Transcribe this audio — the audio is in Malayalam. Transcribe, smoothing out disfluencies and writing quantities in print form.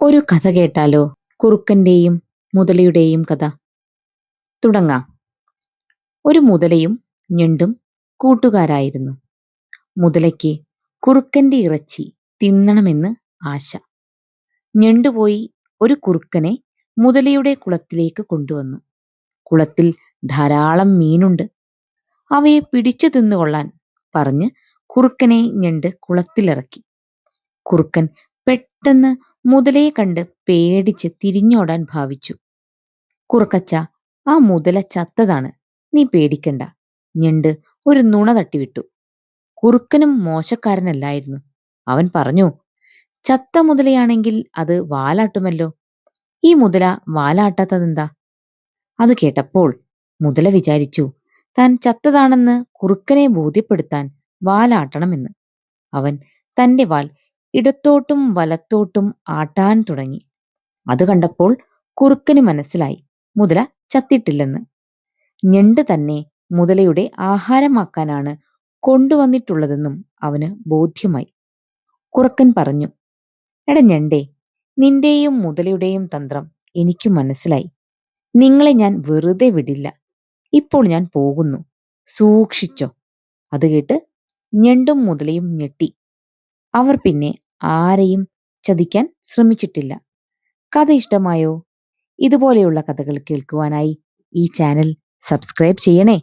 ഒരു കഥ കേട്ടാലോ? കുറുക്കന്റെയും മുതലയുടെയും കഥ. തുടങ്ങാം. ഒരു മുതലയും ഞണ്ടും കൂട്ടുകാരായിരുന്നു. മുതലയ്ക്ക് കുറുക്കന്റെ ഇറച്ചി തിന്നണമെന്ന് ആശ. ഞണ്ടുപോയി ഒരു കുറുക്കനെ മുതലയുടെ കുളത്തിലേക്ക് കൊണ്ടുവന്നു. കുളത്തിൽ ധാരാളം മീനുണ്ട്. അവയെ പിടിച്ചു തിന്നുകൊള്ളാൻ പറഞ്ഞ് കുറുക്കനെ ഞണ്ട് കുളത്തിലിറക്കി. കുറുക്കൻ പെട്ടെന്ന് മുതലയെ കണ്ട് പേടിച്ച് തിരിഞ്ഞോടാൻ ഭാവിച്ചു. കുറുക്കച്ച, ആ മുതല ചത്തതാണ്, നീ പേടിക്കണ്ട. ഞണ്ട് ഒരു നുണ തട്ടിവിട്ടു. കുറുക്കനും മോശക്കാരനല്ലായിരുന്നു. അവൻ പറഞ്ഞു, ചത്ത മുതലയാണെങ്കിൽ അത് വാലാട്ടുമല്ലോ. ഈ മുതല വാലാട്ടാത്തതെന്താ? അത് കേട്ടപ്പോൾ മുതല വിചാരിച്ചു, താൻ ചത്തതാണെന്ന് കുറുക്കനെ ബോധ്യപ്പെടുത്താൻ വാലാട്ടണമെന്ന്. അവൻ തന്റെ വാൽ ഇടത്തോട്ടും വലത്തോട്ടും ആട്ടാൻ തുടങ്ങി. അത് കണ്ടപ്പോൾ കുറുക്കന് മനസ്സിലായി മുതല ചത്തിട്ടില്ലെന്ന്. ഞണ്ട് തന്നെ മുതലയുടെ ആഹാരമാക്കാനാണ് കൊണ്ടുവന്നിട്ടുള്ളതെന്നും അവന് ബോധ്യമായി. കുറുക്കൻ പറഞ്ഞു, എടാ ഞണ്ടേ, നിന്റെയും മുതലയുടെയും തന്ത്രം എനിക്ക് മനസ്സിലായി. നിങ്ങളെ ഞാൻ വെറുതെ വിടില്ല. ഇപ്പോൾ ഞാൻ പോകുന്നു, സൂക്ഷിച്ചോ. അത് കേട്ട് ഞണ്ടും മുതലയും ഞെട്ടി. അവർ പിന്നെ ആരെയും ചതിക്കാൻ ശ്രമിച്ചിട്ടില്ല. കഥ ഇഷ്ടമായോ? ഇതുപോലെയുള്ള കഥകൾ കേൾക്കുവാനായി ഈ ചാനൽ സബ്സ്ക്രൈബ് ചെയ്യണേ.